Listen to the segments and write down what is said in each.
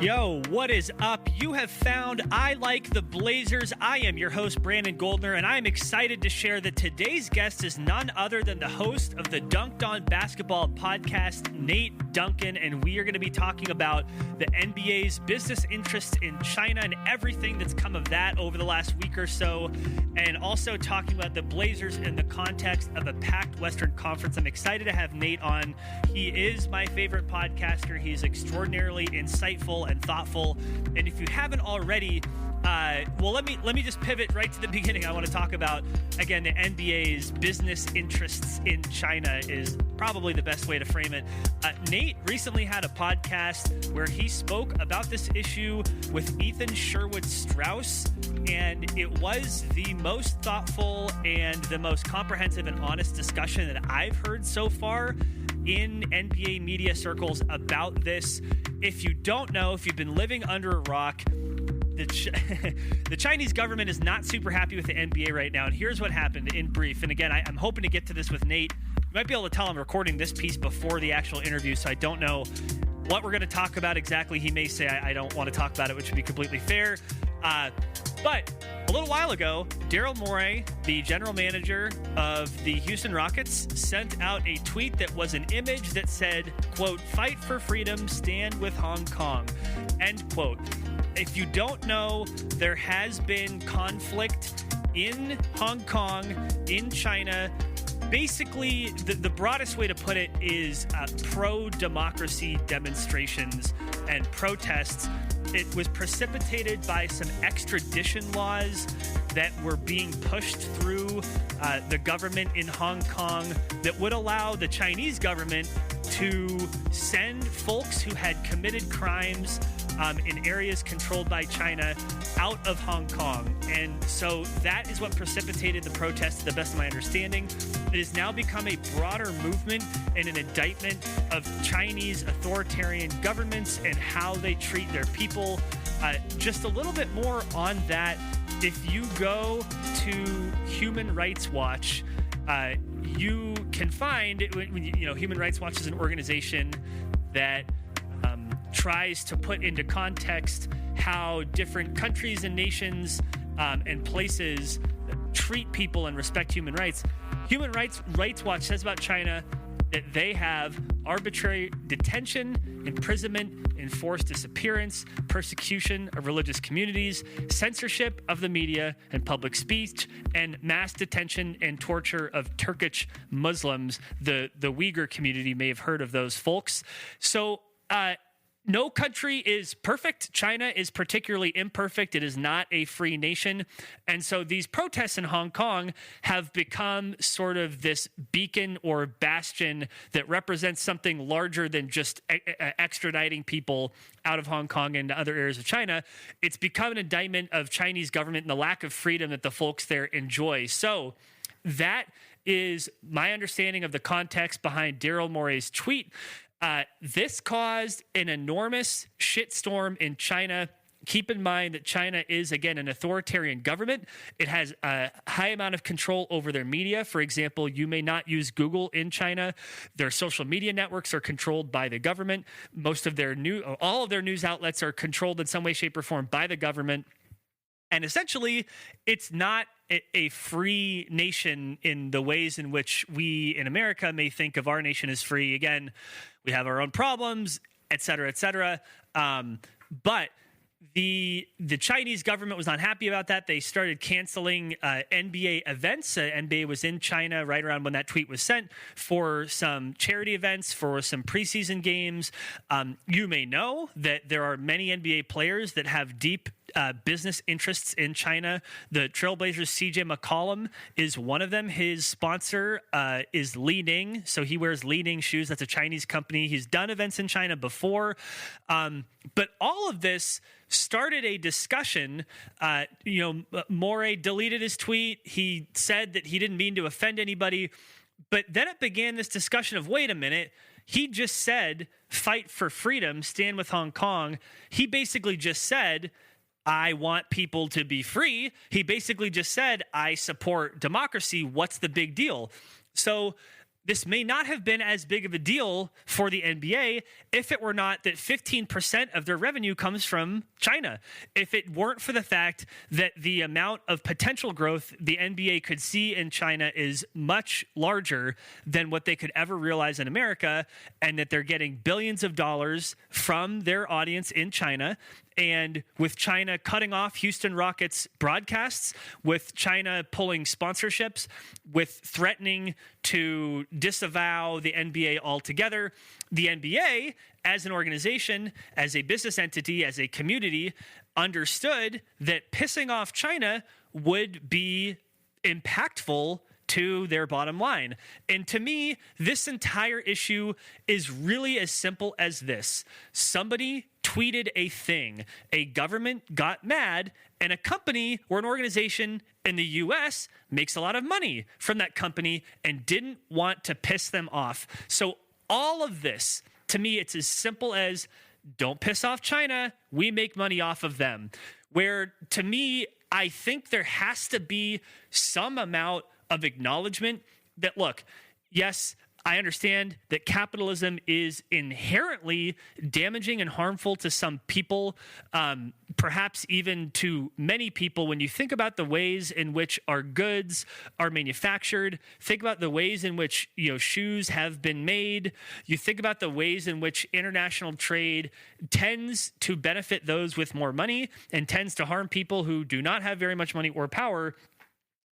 Yo, what is up? You have found I Like the Blazers. I am your host, Brandon Goldner, and I am excited to share that today's guest is none other than the host of the Dunc'd basketball podcast, Nate Duncan, and we are going to be talking about the NBA's business interests in China and everything that's come of that over the last week or so, and also talking about the Blazers in the context of a packed Western Conference. I'm excited to have Nate on. He is my favorite podcaster. He is extraordinarily insightful and thoughtful. And if you haven't already, let me just pivot right to the beginning. I want to talk about, again, the NBA's business interests in China is probably the best way to frame it. Nate recently had a podcast where he spoke about this issue with Ethan Sherwood-Strauss, and it was the most thoughtful and the most comprehensive and honest discussion that I've heard so far in NBA media circles about this. If you don't know, if you've been living under a rock, the Chinese government is not super happy with the NBA right now. And here's what happened in brief. And again, I'm hoping to get to this with Nate. You might be able to tell I'm recording this piece before the actual interview, so I don't know what we're going to talk about exactly. He may say I don't want to talk about it, which would be completely fair. But a little while ago, Daryl Morey, the general manager of the Houston Rockets, sent out a tweet that was an image that said, quote, "Fight for freedom, stand with Hong Kong," end quote. If you don't know, there has been conflict in Hong Kong, in China. Basically, the broadest way to put it is pro-democracy demonstrations and protests. It was precipitated by some extradition laws that were being pushed through the government in Hong Kong that would allow the Chinese government to send folks who had committed crimes in areas controlled by China out of Hong Kong. And so that is what precipitated the protest, to the best of my understanding. It has now become a broader movement and an indictment of Chinese authoritarian governments and how they treat their people. Just a little bit more on that. If you go to Human Rights Watch, you can find, Human Rights Watch is an organization that tries to put into context how different countries and nations and places treat people and respect human rights. Human Rights Watch says about China that they have arbitrary detention, imprisonment, enforced disappearance, persecution of religious communities, censorship of the media and public speech, and mass detention and torture of Turkish Muslims. The Uyghur community may have heard of those folks. So, no country is perfect. China is particularly imperfect. It is not a free nation. And so these protests in Hong Kong have become sort of this beacon or bastion that represents something larger than just extraditing people out of Hong Kong and other areas of China. It's become an indictment of Chinese government and the lack of freedom that the folks there enjoy. So that is my understanding of the context behind Daryl Morey's tweet. This caused an enormous shitstorm in China. Keep in mind that China is, again, an authoritarian government. It has a high amount of control over their media. For example, you may not use Google in China. Their social media networks are controlled by the government. All of their news outlets are controlled in some way, shape, or form by the government. And essentially, it's not a free nation in the ways in which we in America may think of our nation as free. Again, we have our own problems, et cetera, et cetera. But the Chinese government was not happy about that. They started canceling NBA events. NBA was in China right around when that tweet was sent for some charity events, for some preseason games. You may know that there are many NBA players that have deep business interests in China. The Trailblazers' CJ McCollum is one of them. His sponsor is Li Ning, so he wears Li Ning shoes. That's a Chinese company. He's done events in China before. But all of this started a discussion. Morey deleted his tweet. He said that he didn't mean to offend anybody. But then it began this discussion of, wait a minute, he just said, fight for freedom, stand with Hong Kong. He basically just said, I want people to be free. He basically just said, I support democracy. What's the big deal? So this may not have been as big of a deal for the NBA if it were not that 15% of their revenue comes from China. If it weren't for the fact that the amount of potential growth the NBA could see in China is much larger than what they could ever realize in America, and that they're getting billions of dollars from their audience in China. And with China cutting off Houston Rockets broadcasts, with China pulling sponsorships, with threatening to disavow the NBA altogether, the NBA, as an organization, as a business entity, as a community, understood that pissing off China would be impactful to their bottom line. And to me, this entire issue is really as simple as this. Somebody tweeted a thing, a government got mad, and a company or an organization in the US makes a lot of money from that company and didn't want to piss them off. So all of this, to me, it's as simple as don't piss off China, we make money off of them. Where, to me, I think there has to be some amount of acknowledgement that, look, yes, I understand that capitalism is inherently damaging and harmful to some people, perhaps even to many people. When you think about the ways in which our goods are manufactured, think about the ways in which, shoes have been made. You think about the ways in which international trade tends to benefit those with more money and tends to harm people who do not have very much money or power.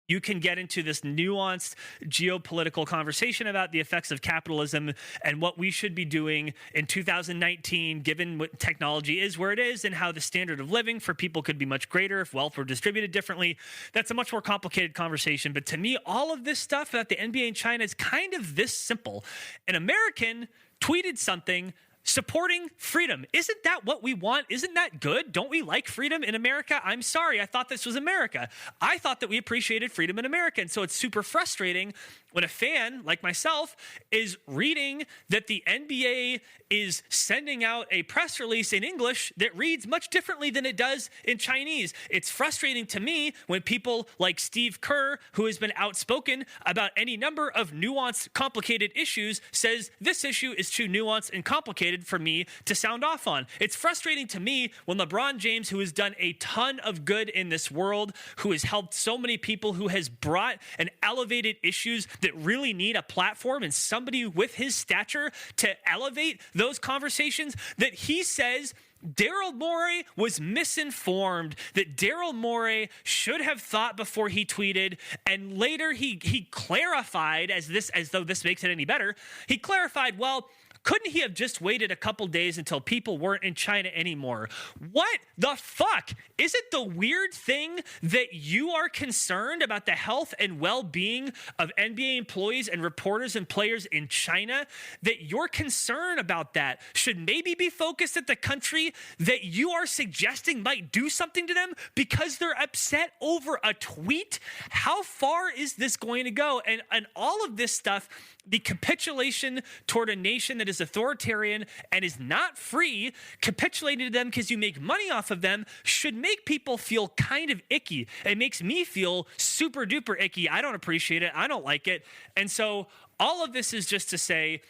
You can get into this nuanced geopolitical conversation about the effects of capitalism and what we should be doing in 2019, given what technology is where it is and how the standard of living for people could be much greater if wealth were distributed differently. That's a much more complicated conversation. But to me, all of this stuff about the NBA in China is kind of this simple. An American tweeted something supporting freedom. Isn't that what we want? Isn't that good? Don't we like freedom in America? I'm sorry. I thought this was America. I thought that we appreciated freedom in America. And so it's super frustrating when a fan like myself is reading that the NBA is sending out a press release in English that reads much differently than it does in Chinese. It's frustrating to me when people like Steve Kerr, who has been outspoken about any number of nuanced, complicated issues, says this issue is too nuanced and complicated for me to sound off on. It's frustrating to me when LeBron James, who has done a ton of good in this world, who has helped so many people, who has brought and elevated issues that really need a platform and somebody with his stature to elevate those conversations, that he says Daryl Morey was misinformed, that Daryl Morey should have thought before he tweeted, and later he clarified, as though this makes it any better, he clarified, well, couldn't he have just waited a couple days until people weren't in China anymore? What the fuck? Is it the weird thing that you are concerned about the health and well-being of NBA employees and reporters and players in China? That your concern about that should maybe be focused at the country that you are suggesting might do something to them because they're upset over a tweet? How far is this going to go? And all of this stuff, the capitulation toward a nation that is authoritarian and is not free, capitulating to them because you make money off of them, should make people feel kind of icky. It makes me feel super duper icky. I don't appreciate it. I don't like it. And so all of this is just to say,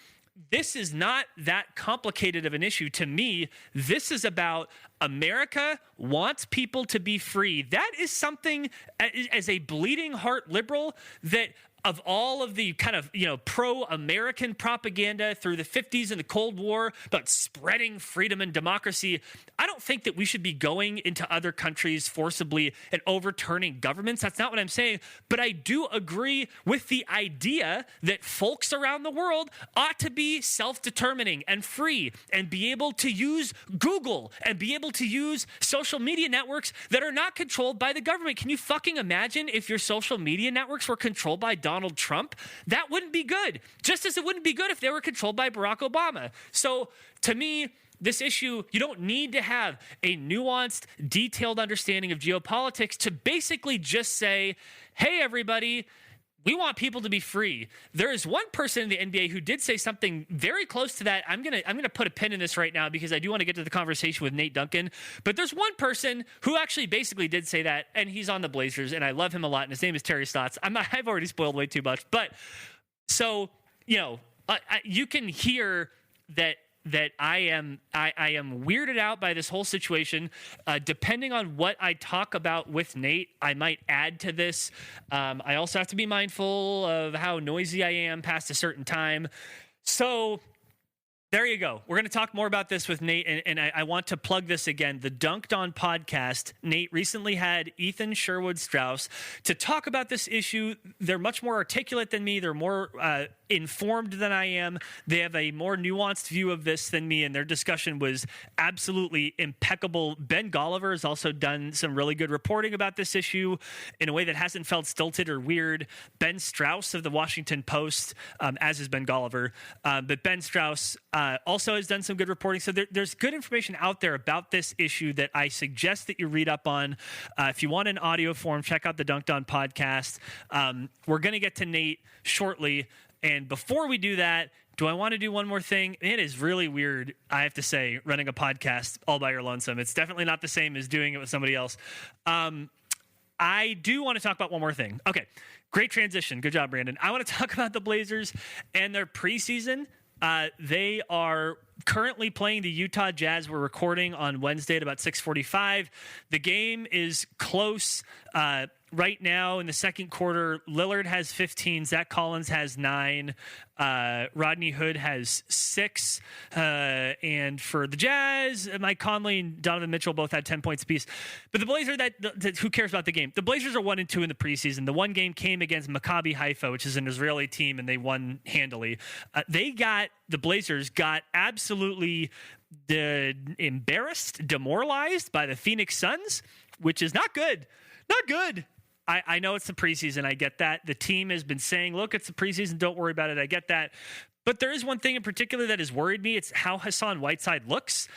this is not that complicated of an issue. To me, this is about America wants people to be free. That is something, as a bleeding heart liberal, that of all of the kind of, pro-American propaganda through the 50s and the Cold War about spreading freedom and democracy, I don't think that we should be going into other countries forcibly and overturning governments. That's not what I'm saying. But I do agree with the idea that folks around the world ought to be self-determining and free and be able to use Google and be able to use social media networks that are not controlled by the government. Can you fucking imagine if your social media networks were controlled by Donald Trump? That wouldn't be good. Just as it wouldn't be good if they were controlled by Barack Obama. So to me, this issue, you don't need to have a nuanced, detailed understanding of geopolitics to basically just say, hey, everybody, we want people to be free. There is one person in the NBA who did say something very close to that. I'm gonna put a pin in this right now because I do want to get to the conversation with Nate Duncan. But there's one person who actually basically did say that, and he's on the Blazers, and I love him a lot, and his name is Terry Stotts. I've already spoiled way too much. But so you can hear that I am weirded out by this whole situation. Depending on what I talk about with Nate, I might add to this. I also have to be mindful of how noisy I am past a certain time. So there you go. We're going to talk more about this with Nate, and I want to plug this again. The Dunc'd podcast. Nate recently had Ethan Sherwood-Strauss to talk about this issue. They're much more articulate than me. They're more informed than I am. They have a more nuanced view of this than me, and their discussion was absolutely impeccable. Ben Golliver has also done some really good reporting about this issue in a way that hasn't felt stilted or weird. Ben Strauss of the Washington Post, as is Ben Golliver, but Ben Strauss also has done some good reporting. So there's good information out there about this issue that I suggest that you read up on. If you want an audio form, check out the Dunc'd podcast. We're going to get to Nate shortly. And before we do that, do I want to do one more thing? It is really weird, I have to say, running a podcast all by your lonesome. It's definitely not the same as doing it with somebody else. I do want to talk about one more thing. Okay, great transition. Good job, Brandon. I want to talk about the Blazers and their preseason. They are currently playing the Utah Jazz. We're recording on Wednesday at about 6:45. The game is close. Right now in the second quarter, Lillard has 15, Zach Collins has 9, Rodney Hood has 6, and for the Jazz, Mike Conley and Donovan Mitchell both had 10 points apiece. But the Blazers, who cares about the game? The Blazers are 1-2 in the preseason. The one game came against Maccabi Haifa, which is an Israeli team, and they won handily. The Blazers got absolutely embarrassed, demoralized by the Phoenix Suns, which is not good. Not good. I know it's the preseason. I get that. The team has been saying, look, it's the preseason. Don't worry about it. I get that. But there is one thing in particular that has worried me. It's how Hassan Whiteside looks.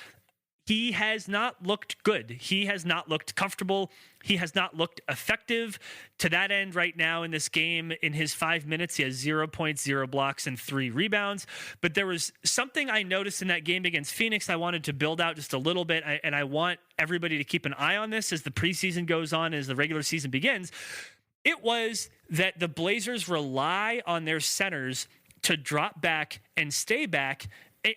He has not looked good. He has not looked comfortable. He has not looked effective. To that end, right now in this game, in his 5 minutes, he has 0 points, 0 blocks, and 3 rebounds. But there was something I noticed in that game against Phoenix I wanted to build out just a little bit, and I want everybody to keep an eye on this as the preseason goes on, as the regular season begins. It was that the Blazers rely on their centers to drop back and stay back,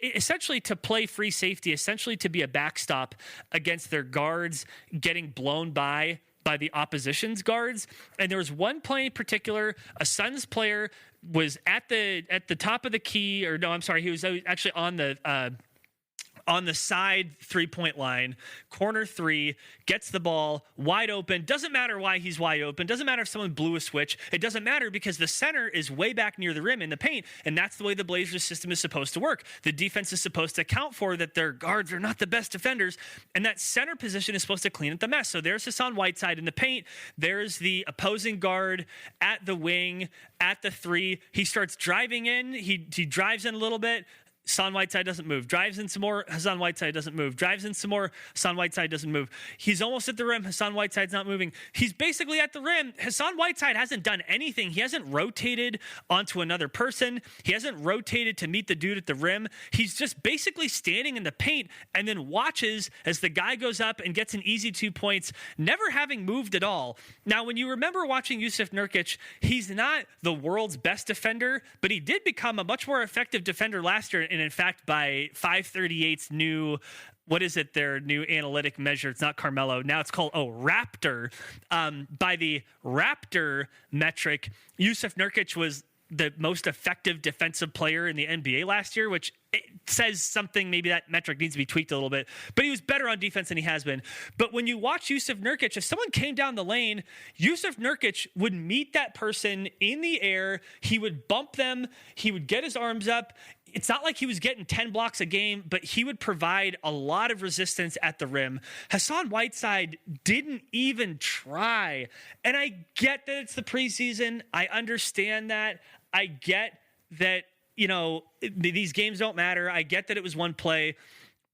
essentially to play free safety, essentially to be a backstop against their guards getting blown by the opposition's guards. And there was one play in particular, a Suns player was at the top of the key, or no, I'm sorry, he was actually on the side 3-point line, corner 3, gets the ball wide open. Doesn't matter why he's wide open. Doesn't matter if someone blew a switch. It doesn't matter because the center is way back near the rim in the paint, and that's the way the Blazers system is supposed to work. The defense is supposed to account for that their guards are not the best defenders, and that center position is supposed to clean up the mess. So there's Hassan Whiteside in the paint. There's the opposing guard at the wing, at the 3. He starts driving in. He drives in a little bit. Hassan Whiteside doesn't move. Drives in some more. Hassan Whiteside doesn't move. Drives in some more. Hassan Whiteside doesn't move. He's almost at the rim. Hassan Whiteside's not moving. He's basically at the rim. Hassan Whiteside hasn't done anything. He hasn't rotated onto another person. He hasn't rotated to meet the dude at the rim. He's just basically standing in the paint and then watches as the guy goes up and gets an easy 2 points, never having moved at all. Now, when you remember watching Jusuf Nurkic, he's not the world's best defender, but he did become a much more effective defender last year. And in fact, by 538's new, what is it, their new analytic measure? It's not Carmelo. Now it's called, Raptor. By the Raptor metric, Jusuf Nurkic was the most effective defensive player in the NBA last year, which it says something. Maybe that metric needs to be tweaked a little bit, but he was better on defense than he has been. But when you watch Jusuf Nurkic, if someone came down the lane, Jusuf Nurkic would meet that person in the air. He would bump them. He would get his arms up. It's not like he was getting 10 blocks a game, but he would provide a lot of resistance at the rim. Hassan Whiteside didn't even try. And I get that it's the preseason. I understand that. I get that, these games don't matter. I get that it was one play,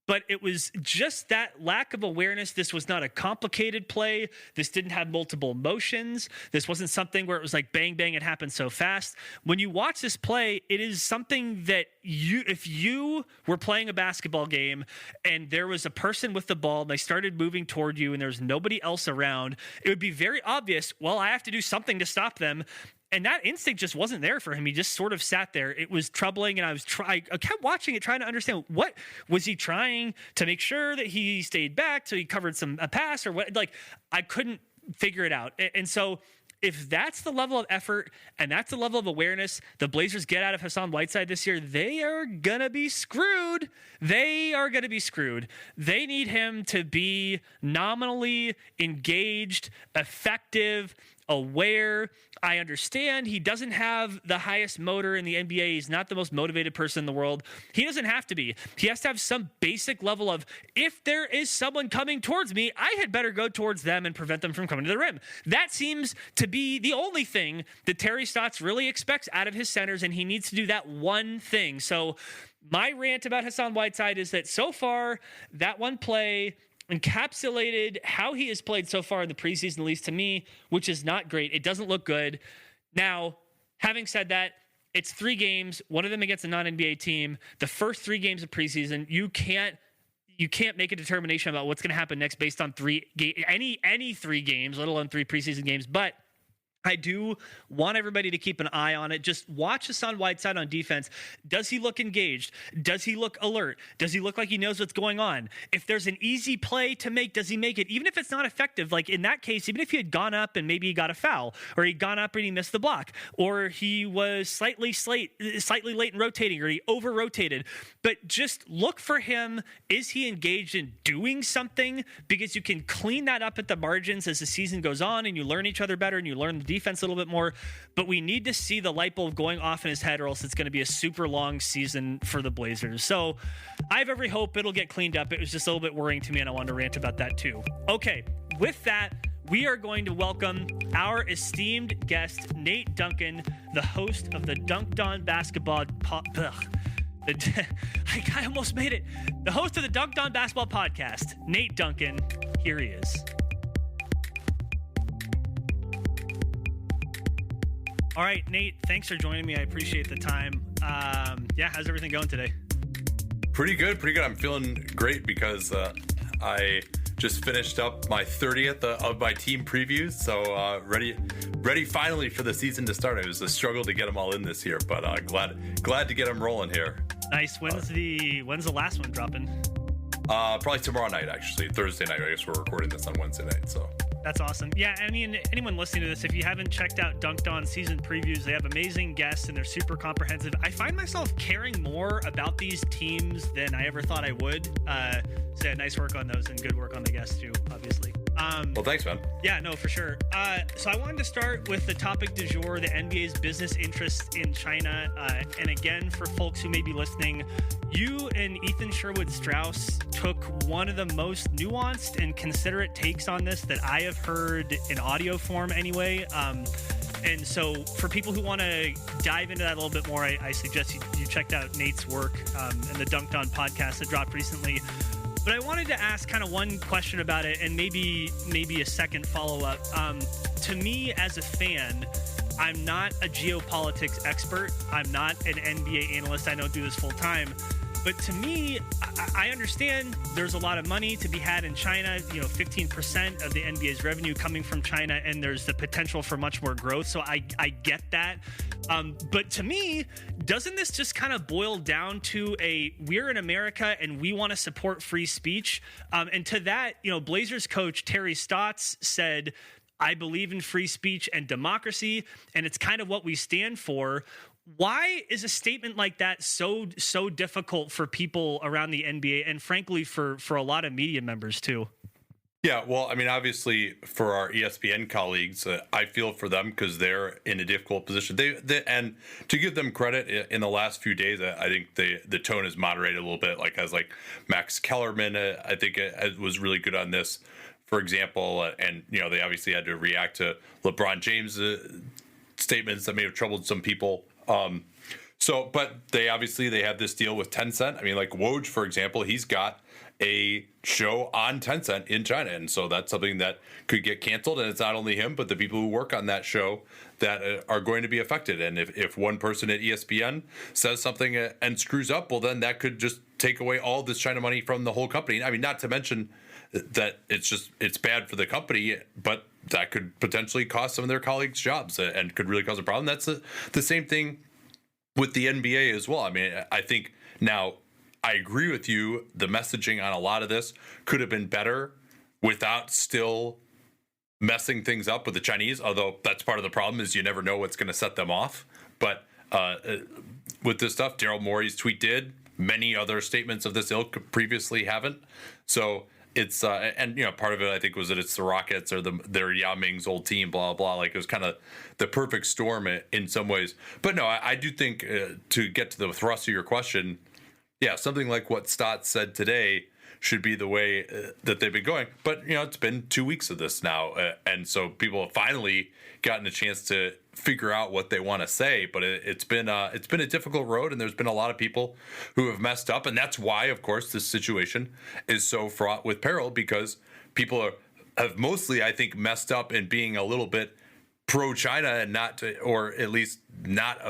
but it was just that lack of awareness. This was not a complicated play. This didn't have multiple motions. This wasn't something where it was like bang, bang, it happened so fast. When you watch this play, it is something that if you were playing a basketball game and there was a person with the ball and they started moving toward you and there's nobody else around, it would be very obvious, well, I have to do something to stop them. And that instinct just wasn't there for him. He just sort of sat there. It was troubling, and I kept watching it, trying to understand what was he trying to make sure that he stayed back so he covered a pass or what. Like, I couldn't figure it out. And so if that's the level of effort and that's the level of awareness the Blazers get out of Hassan Whiteside this year, they are going to be screwed. They are going to be screwed. They need him to be nominally engaged, effective, aware. I understand he doesn't have the highest motor in the NBA. He's not the most motivated person in the world. He doesn't have to be. He has to have some basic level of, if there is someone coming towards me, I had better go towards them and prevent them from coming to the rim. That seems to be the only thing that Terry Stotts really expects out of his centers, and he needs to do that one thing. So my rant about Hassan Whiteside is that so far, that one play encapsulated how he has played so far in the preseason, at least to me, which is not great. It doesn't look good. Now, having said that, it's 3 games, one of them against a non-NBA team. The first 3 games of preseason, you can't make a determination about what's going to happen next based on any 3 games, let alone 3 preseason games. But I do want everybody to keep an eye on it. Just watch Hassan Whiteside on defense. Does he look engaged? Does he look alert? Does he look like he knows what's going on? If there's an easy play to make, does he make it? Even if it's not effective, like in that case, even if he had gone up and maybe he got a foul, or he'd gone up and he missed the block, or he was slightly late in rotating, or he over-rotated. But just look for him. Is he engaged in doing something? Because you can clean that up at the margins as the season goes on and you learn each other better and you learn the defense a little bit more, but we need to see the light bulb going off in his head, or else it's going to be a super long season for the Blazers. So I have every hope it'll get cleaned up. It was just a little bit worrying to me, and I wanted to rant about that too. Okay, with that, we are going to welcome our esteemed guest, Nate Duncan, the host of the Dunc'd basketball I almost made it. The host of the Dunc'd basketball podcast, Nate Duncan. Here he is. All right, Nate, thanks for joining me. I appreciate the time. How's everything going today? Pretty good. I'm feeling great because I just finished up my 30th of my team previews, so ready finally for the season to start. It was a struggle to get them all in this year, but glad to get them rolling here. Nice. When's the last one dropping? Probably tomorrow night, actually. Thursday night. I guess we're recording this on Wednesday night, so. That's awesome. Yeah, I mean, anyone listening to this, if you haven't checked out Dunc'd season previews, they have amazing guests and they're super comprehensive. I find myself caring more about these teams than I ever thought I would. So nice work on those and good work on the guests too, obviously. Well, thanks, man. Yeah, no, for sure. So I wanted to start with the topic du jour, the NBA's business interests in China. And again, for folks who may be listening, you and Ethan Sherwood-Strauss took one of the most nuanced and considerate takes on this that I have heard in audio form anyway. And so for people who want to dive into that a little bit more, I suggest you checked out Nate's work and the Dunc'd podcast that dropped recently. But I wanted to ask kind of one question about it and maybe a second follow-up. To me, as a fan, I'm not a geopolitics expert. I'm not an NBA analyst. I don't do this full time. But to me, I understand there's a lot of money to be had in China, 15% of the NBA's revenue coming from China, and there's the potential for much more growth. So I get that. But to me, doesn't this just kind of boil down to we're in America and we want to support free speech? And to that, Blazers coach Terry Stotts said, I believe in free speech and democracy, and it's kind of what we stand for. Why is a statement like that so difficult for people around the NBA and frankly for a lot of media members too? Yeah, well, I mean, obviously for our ESPN colleagues, I feel for them because they're in a difficult position. They and to give them credit, in the last few days, I think the tone has moderated a little bit. Like Max Kellerman, I think was really good on this, for example, and they obviously had to react to LeBron James' statements that may have troubled some people. But they have this deal with Tencent. I mean, like Woj, for example, he's got a show on Tencent in China, and so that's something that could get canceled. And it's not only him, but the people who work on that show that are going to be affected. And if one person at ESPN says something and screws up, well, then that could just take away all this China money from the whole company. I mean, not to mention that it's bad for the company, but that could potentially cost some of their colleagues jobs and could really cause a problem. That's the same thing with the NBA as well. I mean, I think now I agree with you. The messaging on a lot of this could have been better without still messing things up with the Chinese, although that's part of the problem is you never know what's going to set them off. But with this stuff, Daryl Morey's tweet did. Many other statements of this ilk previously haven't. So it's and part of it I think was that it's the Rockets or their Yao Ming's old team, blah blah. Like it was kind of the perfect storm in some ways. But no, I do think to get to the thrust of your question, yeah, something like what Stotts said today should be the way that they've been going. But it's been 2 weeks of this now, and so people have finally gotten a chance to figure out what they want to say. But it's been a difficult road, and there's been a lot of people who have messed up, and that's why, of course, this situation is so fraught with peril, because people have mostly, I think, messed up in being a little bit pro-China and not, or at least not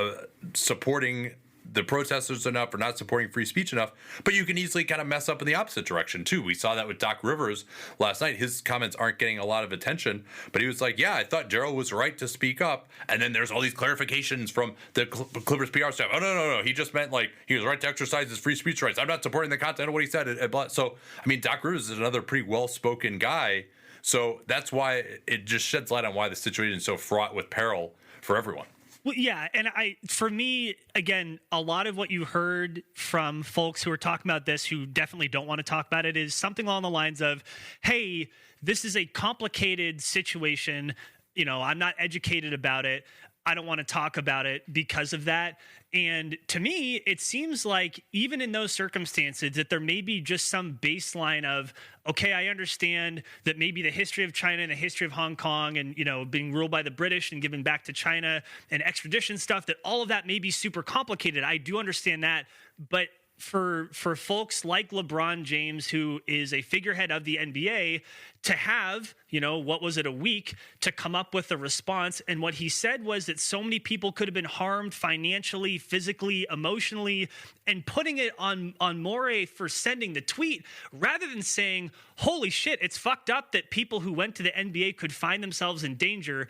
supporting the protesters enough or not supporting free speech enough, but you can easily kind of mess up in the opposite direction too. We saw that with Doc Rivers last night. His comments aren't getting a lot of attention, but he was like, yeah, I thought Daryl was right to speak up. And then there's all these clarifications from the Clippers PR staff. Oh, no. He just meant like he was right to exercise his free speech rights. I'm not supporting the content of what he said. So, I mean, Doc Rivers is another pretty well-spoken guy. So that's why it just sheds light on why the situation is so fraught with peril for everyone. Well, yeah, and for me, again, a lot of what you heard from folks who are talking about this, who definitely don't want to talk about it, is something along the lines of, hey, this is a complicated situation. I'm not educated about it. I don't want to talk about it because of that. And to me, it seems like even in those circumstances that there may be just some baseline of, okay, I understand that maybe the history of China and the history of Hong Kong and, being ruled by the British and given back to China and extradition stuff, that all of that may be super complicated. I do understand that. But for folks like LeBron James, who is a figurehead of the NBA, to have, what was it, a week to come up with a response. And what he said was that so many people could have been harmed financially, physically, emotionally, and putting it on Morey for sending the tweet rather than saying, holy shit, it's fucked up that people who went to the NBA could find themselves in danger.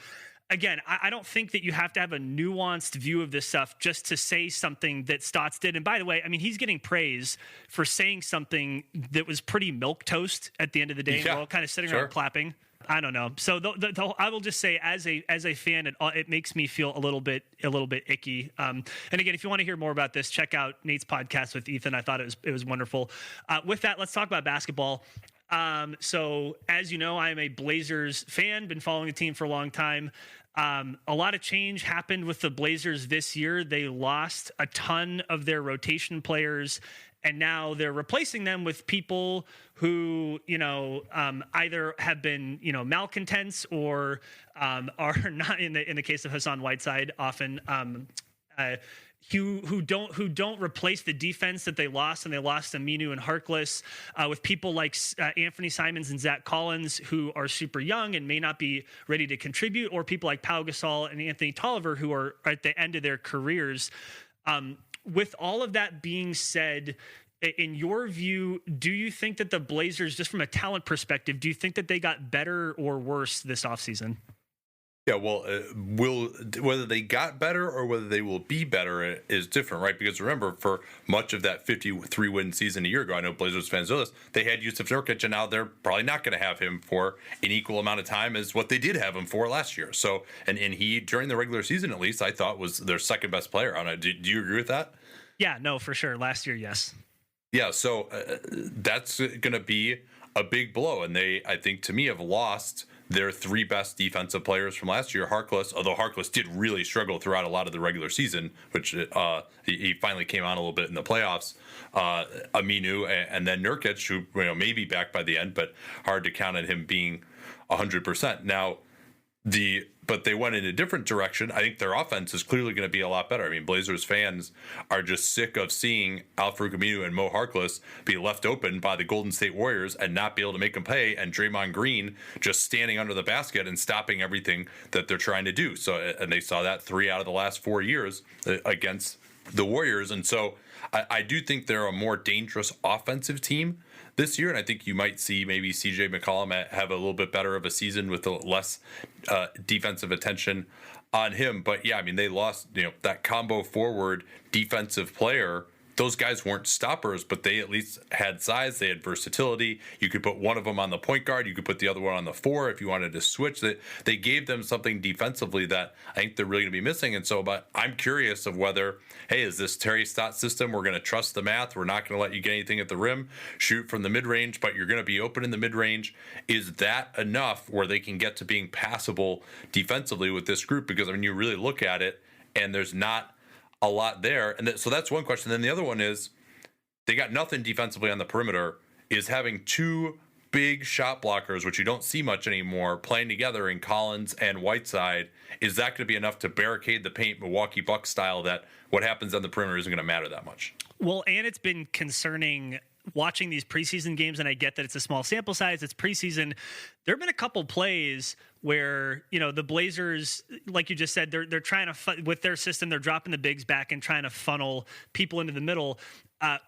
Again, I don't think that you have to have a nuanced view of this stuff just to say something that Stotts did. And by the way, I mean, he's getting praise for saying something that was pretty milquetoast at the end of the day. Yeah, we're all kind of sitting around clapping. I don't know. So I will just say, as a fan, it makes me feel a little bit icky. And again, if you want to hear more about this, check out Nate's podcast with Ethan. I thought it was wonderful. With that, let's talk about basketball. So as you know, I'm a Blazers fan, been following the team for a long time. A lot of change happened with the Blazers this year. They lost a ton of their rotation players, and now they're replacing them with people who, either have been, malcontents or are not, in the case of Hassan Whiteside, often who don't replace the defense that they lost, and they lost Aminu and Harkless, with people like Anthony Simons and Zach Collins, who are super young and may not be ready to contribute, or people like Pau Gasol and Anthony Tolliver, who are at the end of their careers. With all of that being said, in your view, do you think that the Blazers, just from a talent perspective, do you think that they got better or worse this offseason? Yeah, well, whether they got better or whether they will be better is different, right? Because remember, for much of that 53-win season a year ago, I know Blazers fans know this, they had Jusuf Nurkic, and now they're probably not going to have him for an equal amount of time as what they did have him for last year. So, and he, during the regular season at least, I thought was their second best player on it. Do you agree with that? Yeah, no, for sure. Last year, yes. Yeah, so that's going to be a big blow, and they, I think, to me, have lost their three best defensive players from last year. Harkless, although Harkless did really struggle throughout a lot of the regular season, which he finally came on a little bit in the playoffs. Aminu and then Nurkic, who may be back by the end, but hard to count on him being 100%. Now, but they went in a different direction. I think their offense is clearly going to be a lot better. I mean, Blazers fans are just sick of seeing Al-Farouq Aminu and Mo Harkless be left open by the Golden State Warriors and not be able to make them pay, and Draymond Green just standing under the basket and stopping everything that they're trying to do. So, and they saw that 3 out of the last 4 years against the Warriors. And so I do think they're a more dangerous offensive team this year. And I think you might see maybe CJ McCollum have a little bit better of a season with less defensive attention on him. But yeah, I mean, they lost, that combo forward defensive player. Those guys weren't stoppers, but they at least had size. They had versatility. You could put one of them on the point guard. You could put the other one on the 4 if you wanted to switch. They gave them something defensively that I think they're really going to be missing. And so, but I'm curious of whether, hey, is this Terry Stotts system? We're going to trust the math. We're not going to let you get anything at the rim, shoot from the mid-range, but you're going to be open in the mid-range. Is that enough where they can get to being passable defensively with this group? Because, I mean, you really look at it, and there's not a lot there. And so that's one question. Then the other one is they got nothing defensively on the perimeter. Is having 2 big shot blockers, which you don't see much anymore, playing together in Collins and Whiteside, is that going to be enough to barricade the paint Milwaukee Bucks style that what happens on the perimeter isn't going to matter that much? Well, and it's been concerning watching these preseason games, and I get that it's a small sample size, it's preseason. There have been a couple plays where, the Blazers, like you just said, they're trying to, with their system, they're dropping the bigs back and trying to funnel people into the middle.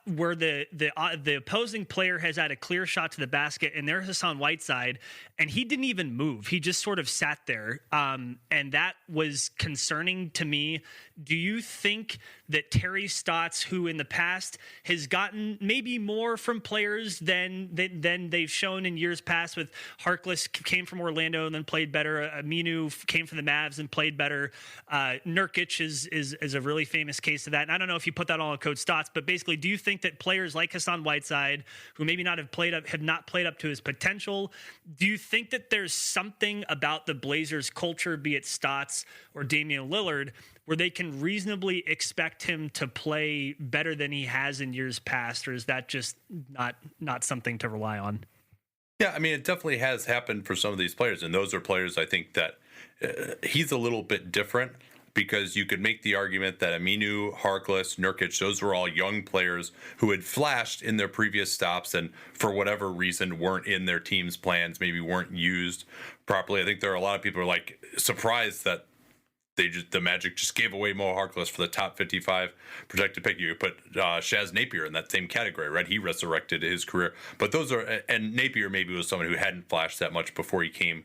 Where the opposing player has had a clear shot to the basket, and there's Hassan Whiteside, and he didn't even move. He just sort of sat there, and that was concerning to me. Do you think that Terry Stotts, who in the past has gotten maybe more from players than they've shown in years past, with Harkless came from Orlando and then played better, Aminu came from the Mavs and played better, Nurkic is a really famous case of that, and I don't know if you put that all on Coach Stotts, but basically, do you think that players like Hassan Whiteside, who maybe have not played up to his potential, do you think that there's something about the Blazers culture, be it Stotts or Damian Lillard, where they can reasonably expect him to play better than he has in years past, or is that just not something to rely on? Yeah, I mean, it definitely has happened for some of these players, and those are players I think that he's a little bit different, because you could make the argument that Aminu, Harkless, Nurkic, those were all young players who had flashed in their previous stops and for whatever reason weren't in their team's plans, maybe weren't used properly. I think there are a lot of people who are like surprised that the Magic just gave away Mo Harkless for the top 55 projected pick. You put Shaz Napier in that same category, right? He resurrected his career. But those are, and Napier maybe was someone who hadn't flashed that much before he came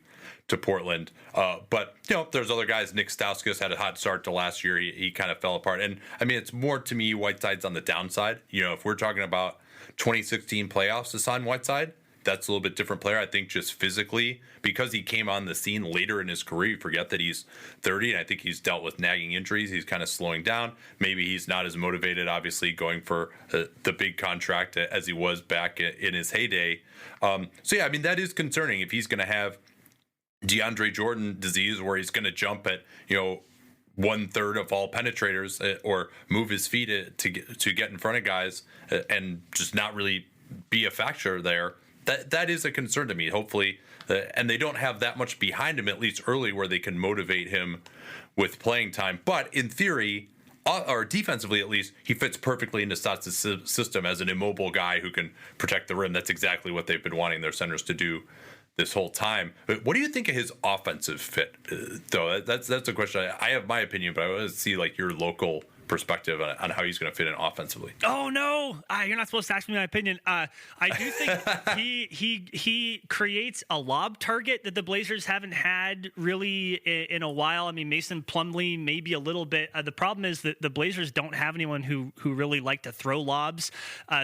to Portland. But, there's other guys. Nick Stauskas had a hot start to last year. He kind of fell apart. And, I mean, it's more to me, Whiteside's on the downside. If we're talking about 2016 playoffs, Hassan Whiteside, that's a little bit different player. I think just physically, because he came on the scene later in his career, you forget that he's 30, and I think he's dealt with nagging injuries. He's kind of slowing down. Maybe he's not as motivated, obviously, going for the big contract as he was back in his heyday. So, yeah, I mean, that is concerning if he's going to have DeAndre Jordan disease, where he's going to jump at, 1/3 of all penetrators or move his feet to get in front of guys and just not really be a factor there. That is a concern to me. Hopefully, and they don't have that much behind him, at least early, where they can motivate him with playing time. But in theory, or defensively at least, he fits perfectly into Stotts' system as an immobile guy who can protect the rim. That's exactly what they've been wanting their centers to do this whole time. But what do you think of his offensive fit, though? That's a question. I have my opinion, but I want to see your local perspective on how he's going to fit in offensively. Oh no, you're not supposed to ask me my opinion. I do think he creates a lob target that the Blazers haven't had really in a while. I mean, Mason Plumlee maybe a little bit. The problem is that the Blazers don't have anyone who really like to throw lobs.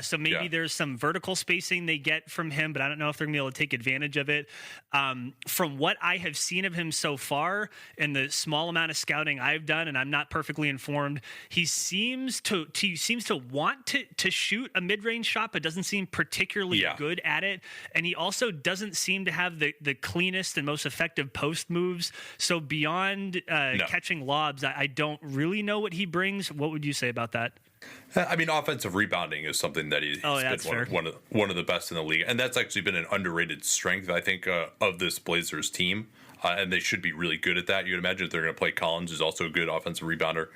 So maybe there's some vertical spacing they get from him, but I don't know if they're going to be able to take advantage of it. From what I have seen of him so far in the small amount of scouting I've done, and I'm not perfectly informed, he seems to want to shoot a mid-range shot, but doesn't seem particularly good at it. And he also doesn't seem to have the cleanest and most effective post moves. So beyond catching lobs, I don't really know what he brings. What would you say about that? I mean, offensive rebounding is something that he's been one of the best in the league, and that's actually been an underrated strength, I think, of this Blazers team. And they should be really good at that. You'd imagine if they're going to play Collins, who's also a good offensive rebounder,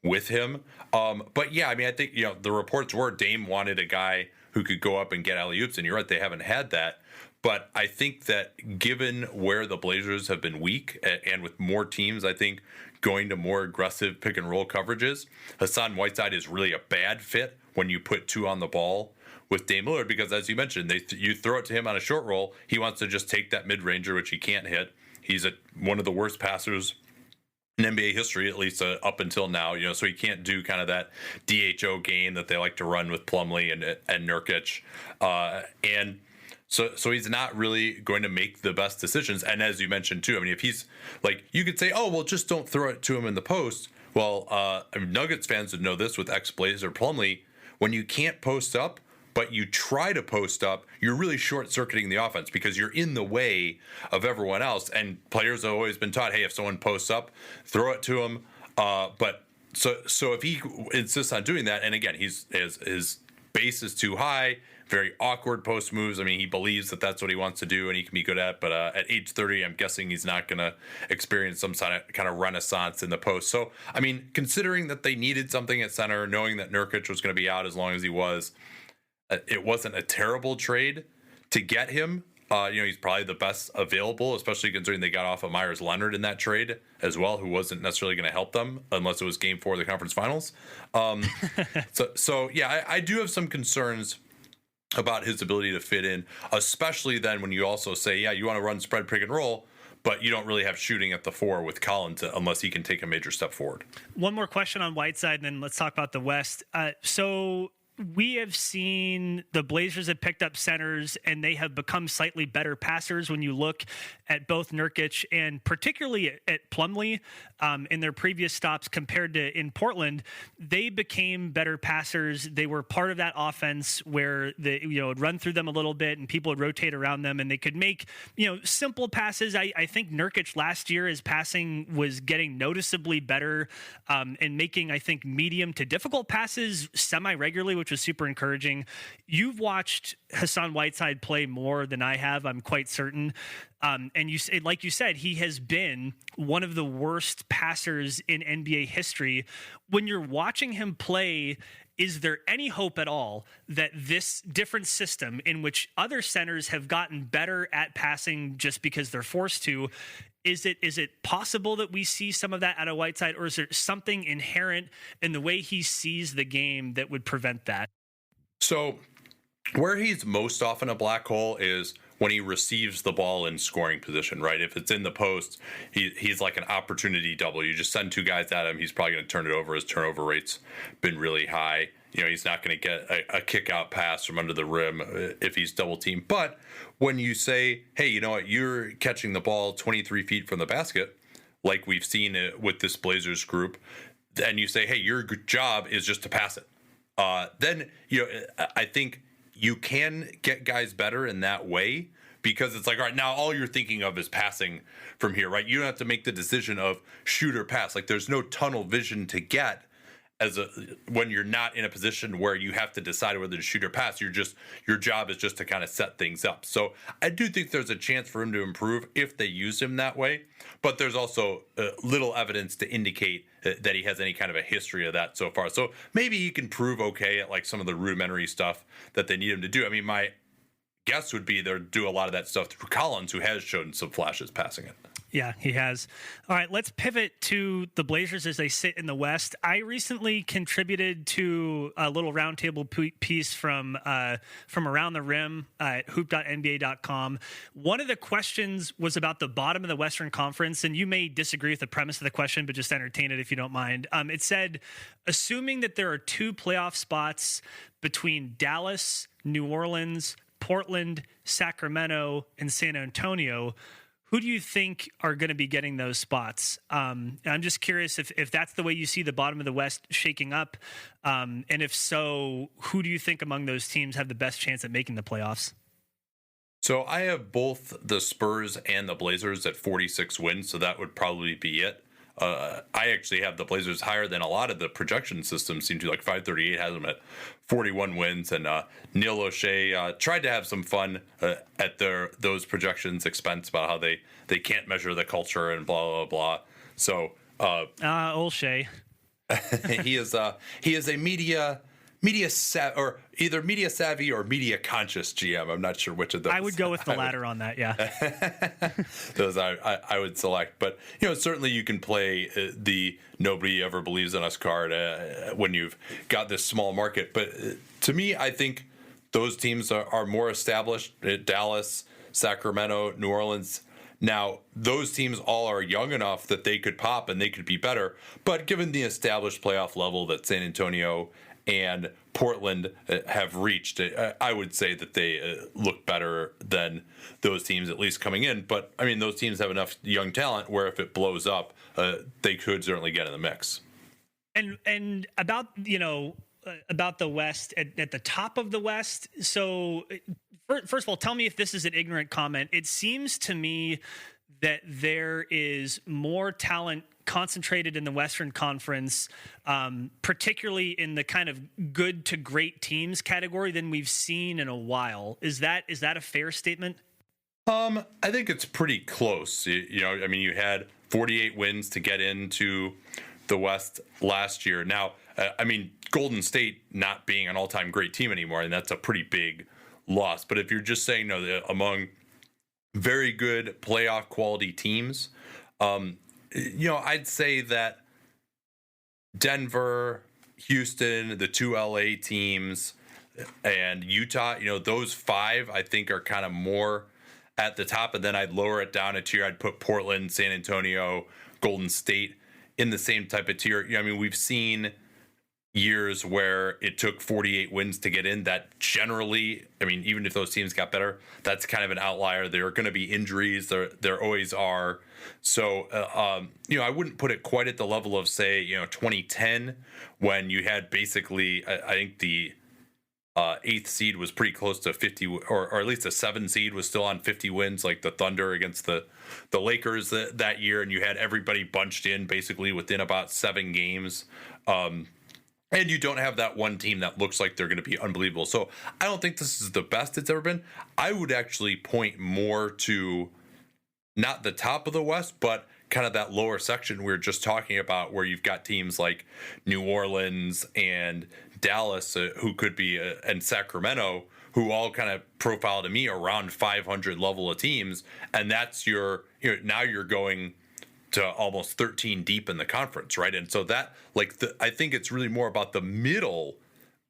with him. But yeah, I mean, I think, the reports were Dame wanted a guy who could go up and get alley-oops, and you're right, they haven't had that. But I think that given where the Blazers have been weak and with more teams, I think going to more aggressive pick and roll coverages, Hassan Whiteside is really a bad fit when you put 2 on the ball with Dame Lillard, because as you mentioned, you throw it to him on a short roll. He wants to just take that mid-ranger, which he can't hit. He's one of the worst passers in NBA history, at least up until now, so he can't do kind of that DHO game that they like to run with Plumlee and Nurkic. And so he's not really going to make the best decisions. And as you mentioned too, I mean, if he's like, you could say, oh, well, just don't throw it to him in the post. Well, Nuggets fans would know this with ex-Blazer Plumlee. When you can't post up, but you try to post up, you're really short-circuiting the offense because you're in the way of everyone else. And players have always been taught, hey, if someone posts up, throw it to him. But so if he insists on doing that, and again, his base is too high, very awkward post moves. I mean, he believes that that's what he wants to do and he can be good at. But at age 30, I'm guessing he's not going to experience some kind of renaissance in the post. So, I mean, considering that they needed something at center, knowing that Nurkic was going to be out as long as he was, it wasn't a terrible trade to get him. He's probably the best available, especially considering they got off of Myers Leonard in that trade as well, who wasn't necessarily going to help them unless it was Game 4 of the conference finals. So I do have some concerns about his ability to fit in, especially then when you also say, yeah, you want to run spread pick and roll, but you don't really have shooting at the 4 with Collins unless he can take a major step forward. One more question on Whiteside, and then let's talk about the West. So we have seen the Blazers have picked up centers, and they have become slightly better passers when you look at both Nurkic and particularly at Plumlee in their previous stops compared to in Portland. They became better passers. They were part of that offense where they would run through them a little bit and people would rotate around them and they could make simple passes. I think Nurkic last year, his passing was getting noticeably better and making, I think, medium to difficult passes semi-regularly, which was super encouraging. You've watched Hassan Whiteside play more than I have, I'm quite certain. And like you said, he has been one of the worst passers in NBA history. When you're watching him play, is there any hope at all that this different system in which other centers have gotten better at passing just because they're forced to, is it possible that we see some of that out of Whiteside, or is there something inherent in the way he sees the game that would prevent that? So where he's most often a black hole is when he receives the ball in scoring position, right? If it's in the post, he's like an opportunity double. You just send 2 guys at him, he's probably going to turn it over. His turnover rate's been really high. He's not going to get a kick out pass from under the rim if he's double teamed. But when you say, hey, you know what, you're catching the ball 23 feet from the basket, like we've seen it with this Blazers group, and you say, hey, your job is just to pass it. Then, I think you can get guys better in that way, because it's like, all right, now all you're thinking of is passing from here, right? You don't have to make the decision of shoot or pass. Like, there's no tunnel vision to get when you're not in a position where you have to decide whether to shoot or pass. Your job is just to kind of set things up. So I do think there's a chance for him to improve if they use him that way, but there's also little evidence to indicate that he has any kind of a history of that so far. So maybe he can prove okay at like some of the rudimentary stuff that they need him to do. I mean, my guess would be they'll do a lot of that stuff through Collins, who has shown some flashes passing it. Yeah, he has. All right, let's pivot to the Blazers as they sit in the West. I recently contributed to a little roundtable piece from Around the Rim at hoop.nba.com. One of the questions was about the bottom of the Western Conference, and you may disagree with the premise of the question, but just entertain it if you don't mind. It said, assuming that there are 2 playoff spots between Dallas, New Orleans, Portland, Sacramento, and San Antonio, who do you think are going to be getting those spots? And I'm just curious if that's the way you see the bottom of the West shaking up. And if so, who do you think among those teams have the best chance at making the playoffs? So I have both the Spurs and the Blazers at 46 wins, so that would probably be it. I actually have the Blazers higher than a lot of the projection systems seem to. Like 538 has them at 41 wins, and Neil O'Shea tried to have some fun at those projections expense about how they can't measure the culture and blah blah blah. So O'Shea, he is a media or either media savvy or media conscious GM. I'm not sure which of those. I would go with the latter on that. Yeah. Those I would select, but certainly you can play the nobody ever believes in us card when you've got this small market. But to me, I think those teams are more established. Dallas, Sacramento, New Orleans. Now, those teams all are young enough that they could pop and they could be better. But given the established playoff level that San Antonio and Portland have reached, I would say that they look better than those teams, at least coming in. But, I mean, those teams have enough young talent where if it blows up, they could certainly get in the mix. And about, about the West, at the top of the West, so first of all, tell me if this is an ignorant comment. It seems to me that there is more talent concentrated in the Western Conference, particularly in the kind of good to great teams category than we've seen in a while. Is that a fair statement? I think it's pretty close. I mean, you had 48 wins to get into the West last year. Now, I mean, Golden State not being an all-time great team anymore, and that's a pretty big loss. But if you're just saying among very good playoff quality teams, I'd say that Denver, Houston, the two LA teams, and Utah, those five I think are kind of more at the top, and then I'd lower it down a tier. I'd put Portland, San Antonio, Golden State in the same type of tier. I mean, we've seen years where it took 48 wins to get in. That generally, I mean, even if those teams got better, that's kind of an outlier. There are going to be injuries. There always are. So, I wouldn't put it quite at the level of, say, 2010, when you had basically, I think the eighth seed was pretty close to 50, or at least the 7 seed was still on 50 wins, like the Thunder against the Lakers that year, and you had everybody bunched in basically within about 7 games. And you don't have that one team that looks like they're going to be unbelievable. So I don't think this is the best it's ever been. I would actually point more to not the top of the West, but kind of that lower section we were just talking about, where you've got teams like New Orleans and Dallas, who could be, and Sacramento, who all kind of profile to me around 500 level of teams. And that's now you're going to almost 13 deep in the conference, right? And so that, I think it's really more about the middle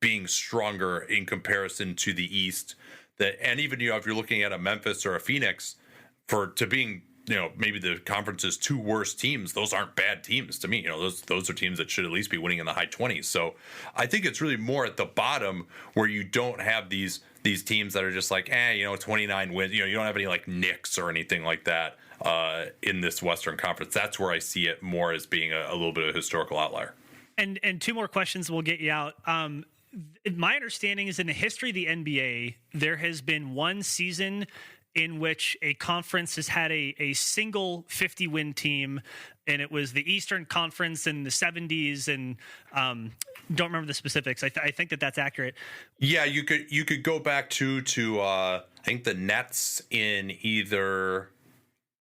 being stronger in comparison to the East. And even, if you're looking at a Memphis or a Phoenix, to being, maybe the conference's 2 worst teams, those aren't bad teams to me. Those are teams that should at least be winning in the high 20s. So I think it's really more at the bottom where you don't have these teams that are just like, 29 wins. You don't have any like Knicks or anything like that in this Western Conference. That's where I see it more as being a little bit of a historical outlier. And 2 more questions will get you out. My understanding is in the history of the NBA, there has been one season in which a conference has had a single 50-win team, and it was the Eastern Conference in the 70s, and don't remember the specifics. I think that's accurate. Yeah, you could go back to I think the Nets in either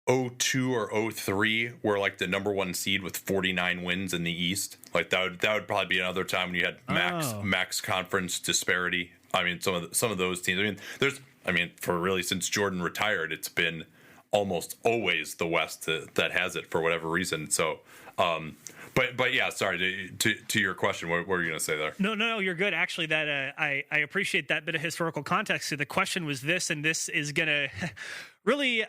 02 or 03 were like the number 1 seed with 49 wins in the East. Like that would probably be another time when you had max conference disparity. I mean, some of those teams. For really since Jordan retired, it's been almost always the West that has it for whatever reason. So, but yeah, sorry to your question. What were you going to say there? No, you're good. Actually, that I appreciate that bit of historical context. So the question was this, and this is going to really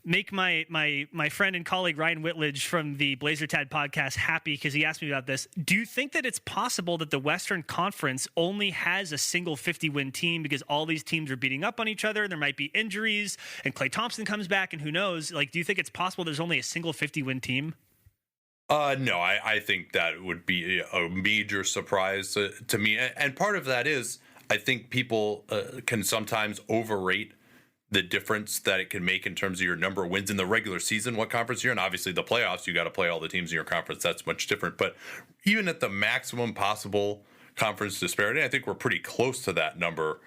make my friend and colleague Ryan Whitledge from the Blazer Tad podcast happy, because he asked me about this. Do you think that it's possible that the Western Conference only has a single 50-win team because all these teams are beating up on each other, and there might be injuries, and Klay Thompson comes back, and who knows? Like, do you think it's possible there's only a single 50-win team? No, I think that would be a major surprise to me. And part of that is I think people can sometimes overrate the difference that it can make in terms of your number of wins in the regular season, what conference you're in. Obviously, the playoffs, you got to play all the teams in your conference. That's much different. But even at the maximum possible conference disparity, I think we're pretty close to that number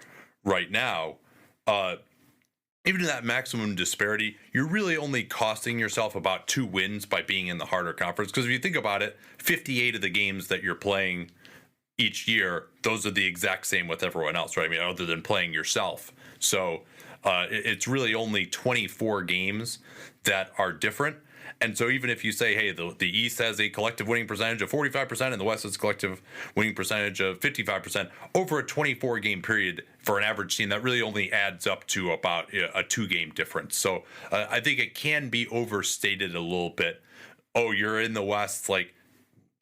right now. Even in that maximum disparity, you're really only costing yourself about 2 wins by being in the harder conference. Because if you think about it, 58 of the games that you're playing, each year, those are the exact same with everyone else, right? I mean, other than playing yourself. So it's really only 24 games that are different. And so even if you say, hey, the East has a collective winning percentage of 45% and the West has a collective winning percentage of 55%, over a 24-game period for an average team, that really only adds up to about a 2-game difference. So I think it can be overstated a little bit. Oh, you're in the West, like,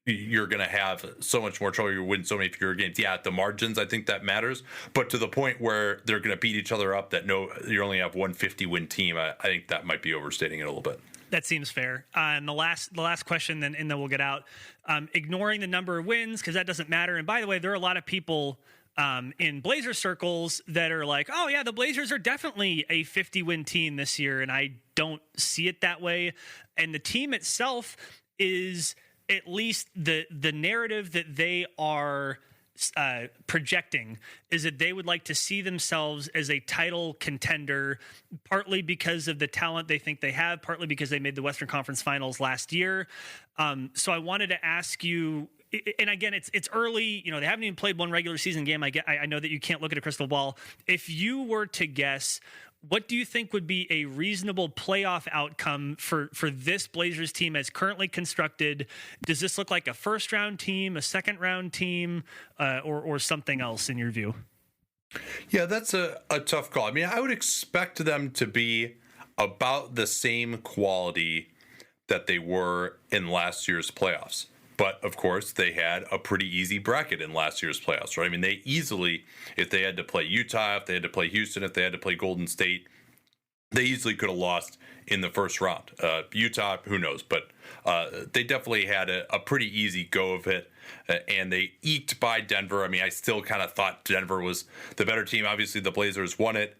you're going to have so much more trouble. You win so many fewer games. Yeah, at the margins, I think that matters. But to the point where they're going to beat each other up, that you only have one 50-win team, I think that might be overstating it a little bit. That seems fair. And the last question, and then we'll get out. Ignoring the number of wins, because that doesn't matter. And by the way, there are a lot of people in Blazer circles that are like, oh, yeah, the Blazers are definitely a 50-win team this year. And I don't see it that way. And the team itself is, at least the narrative that they are projecting, is that they would like to see themselves as a title contender, partly because of the talent they think they have, partly because they made the Western Conference Finals last year. So I wanted to ask you, and again, it's early. They haven't even played one regular season game. I know that you can't look at a crystal ball. If you were to guess, what do you think would be a reasonable playoff outcome for this Blazers team as currently constructed? Does this look like a first-round team, a second-round team, or something else in your view? Yeah, that's a tough call. I mean, I would expect them to be about the same quality that they were in last year's playoffs. But, of course, they had a pretty easy bracket in last year's playoffs, right? I mean, they easily, if they had to play Utah, if they had to play Houston, if they had to play Golden State, they easily could have lost in the first round. Utah, who knows? But they definitely had a pretty easy go of it, and they eked by Denver. I mean, I still kind of thought Denver was the better team. Obviously, the Blazers won it.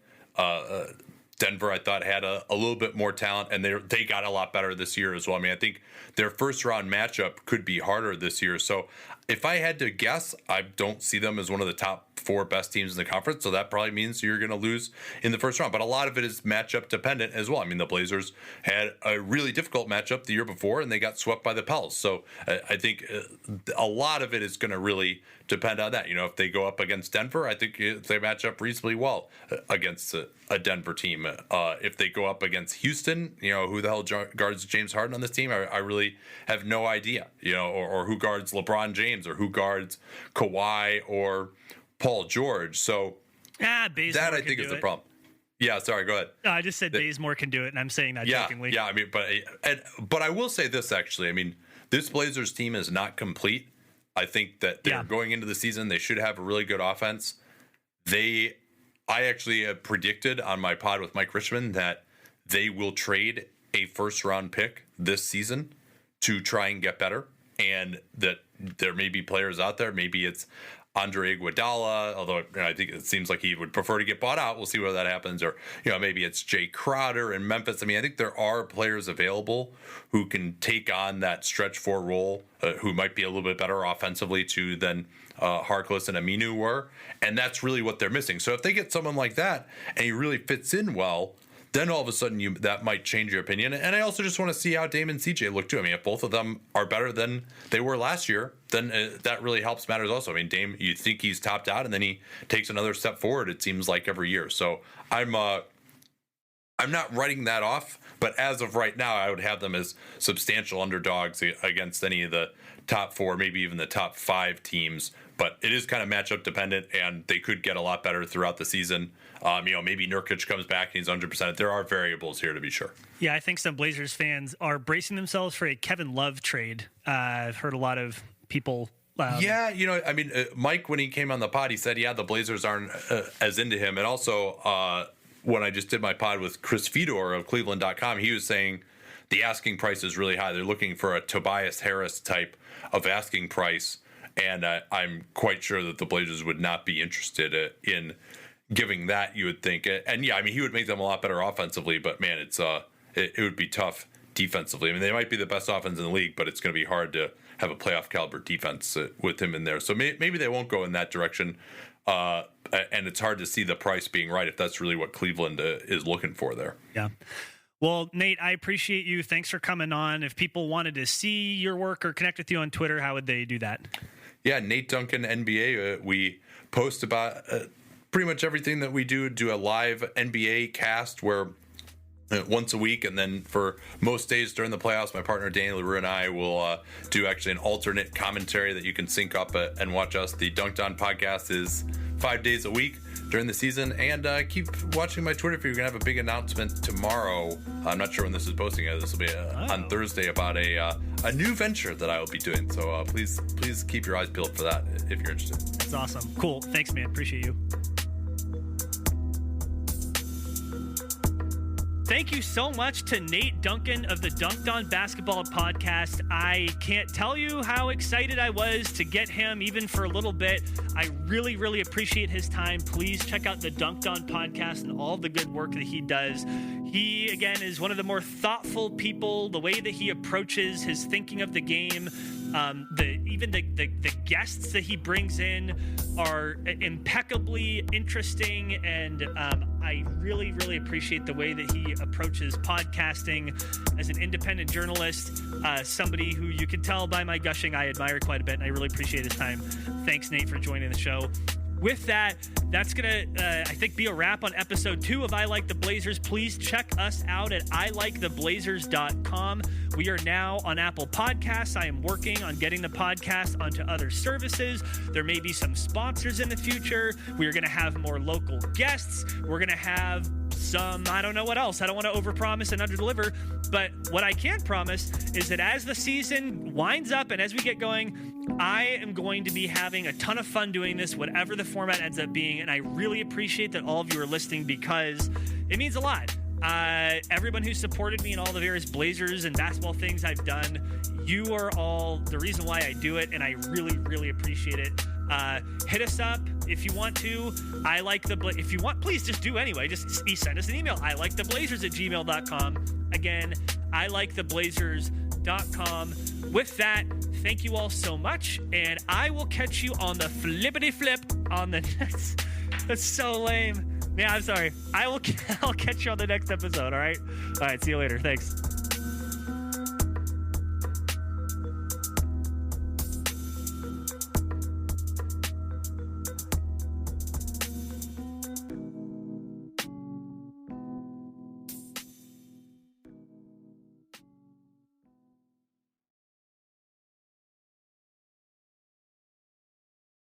Denver, I thought, had a little bit more talent, and they got a lot better this year as well. I mean, I think their first round matchup could be harder this year. So if I had to guess, I don't see them as one of the top 4 best teams in the conference. So that probably means you're going to lose in the first round. But a lot of it is matchup dependent as well. I mean, the Blazers had a really difficult matchup the year before, and they got swept by the Pels. So I think a lot of it is going to really depend on that. If they go up against Denver, I think they match up reasonably well against a Denver team. If they go up against Houston, who the hell guards James Harden on this team? I really have no idea, or who guards LeBron James, or who guards Kawhi or Paul George. So that I think is the problem. Yeah, sorry, go ahead. I just said Bazemore can do it, and I'm saying that jokingly. Yeah, I mean, but I will say this, actually. I mean, this Blazers team is not complete. I think that they're going into the season, they should have a really good offense. I actually have predicted on my pod with Mike Richmond that they will trade a first-round pick this season to try and get better, and that there may be players out there. Maybe it's Andre Iguodala, although I think it seems like he would prefer to get bought out. We'll see whether that happens. Or, maybe it's Jay Crowder in Memphis. I mean, I think there are players available who can take on that stretch 4 role, who might be a little bit better offensively too than Harkless and Aminu were. And that's really what they're missing. So if they get someone like that and he really fits in well, then all of a sudden that might change your opinion. And I also just want to see how Dame and CJ look too. I mean, if both of them are better than they were last year, then that really helps matters also. I mean, Dame, you think he's topped out, and then he takes another step forward, it seems like, every year. So I'm not writing that off, but as of right now, I would have them as substantial underdogs against any of the top 4, maybe even the top 5 teams. But it is kind of matchup dependent, and they could get a lot better throughout the season. Maybe Nurkic comes back and he's 100%. There are variables here to be sure. Yeah, I think some Blazers fans are bracing themselves for a Kevin Love trade. I've heard a lot of people. Mike, when he came on the pod, he said, the Blazers aren't as into him. And also, when I just did my pod with Chris Fedor of Cleveland.com, he was saying the asking price is really high. They're looking for a Tobias Harris type of asking price. And I'm quite sure that the Blazers would not be interested in giving that, you would think. And he would make them a lot better offensively, but man, it would be tough defensively. I mean, they might be the best offense in the league, but it's going to be hard to have a playoff caliber defense with him in there. So maybe they won't go in that direction. And it's hard to see the price being right if that's really what Cleveland is looking for there. Yeah. Well, Nate, I appreciate you. Thanks for coming on. If people wanted to see your work or connect with you on Twitter, how would they do that? Yeah, Nate Duncan NBA. We post about pretty much everything that we do. Do a live NBA cast where once a week, and then for most days during the playoffs, my partner Danny LaRue and I will do actually an alternate commentary that you can sync up and watch us. The Dunc'd podcast is 5 days a week during the season, and keep watching my Twitter feed. We're gonna have a big announcement tomorrow. I'm not sure when this is posting. This will be on Thursday about a new venture that I will be doing. So please keep your eyes peeled for that if you're interested. That's awesome. Cool. Thanks, man. Appreciate you. Thank you so much to Nate Duncan of the Dunc'd On Basketball podcast. I can't tell you how excited I was to get him even for a little bit. I really, really appreciate his time. Please check out the Dunc'd On podcast and all the good work that he does. He, again, is one of the more thoughtful people. The way that he approaches his thinking of the game, the guests that he brings in are impeccably interesting, and I really, really appreciate the way that he approaches podcasting as an independent journalist, somebody who you can tell by my gushing I admire quite a bit, and I really appreciate his time. Thanks, Nate, for joining the show. With that, that's going to, I think, be a wrap on episode 2 of I Like the Blazers. Please check us out at iliktheblazers.com. We are now on Apple Podcasts. I am working on getting the podcast onto other services. There may be some sponsors in the future. We are going to have more local guests. We're going to have some, I don't know what else. I don't want to overpromise and underdeliver, but what I can promise is that as the season winds up and as we get going, I am going to be having a ton of fun doing this, whatever the format ends up being, and I really appreciate that all of you are listening because it means a lot. Everyone who supported me in all the various Blazers and basketball things I've done, you are all the reason why I do it, and I really, really appreciate it. Hit us up if you want to. If you want, please just do anyway. Just send us an email. iliktheblazers@gmail.com. Again, iliktheblazers.com. With that, thank you all so much, and I will catch you on the flippity flip on the next. That's so lame. Yeah, I'm sorry. I'll catch you on the next episode. All right. See you later. Thanks.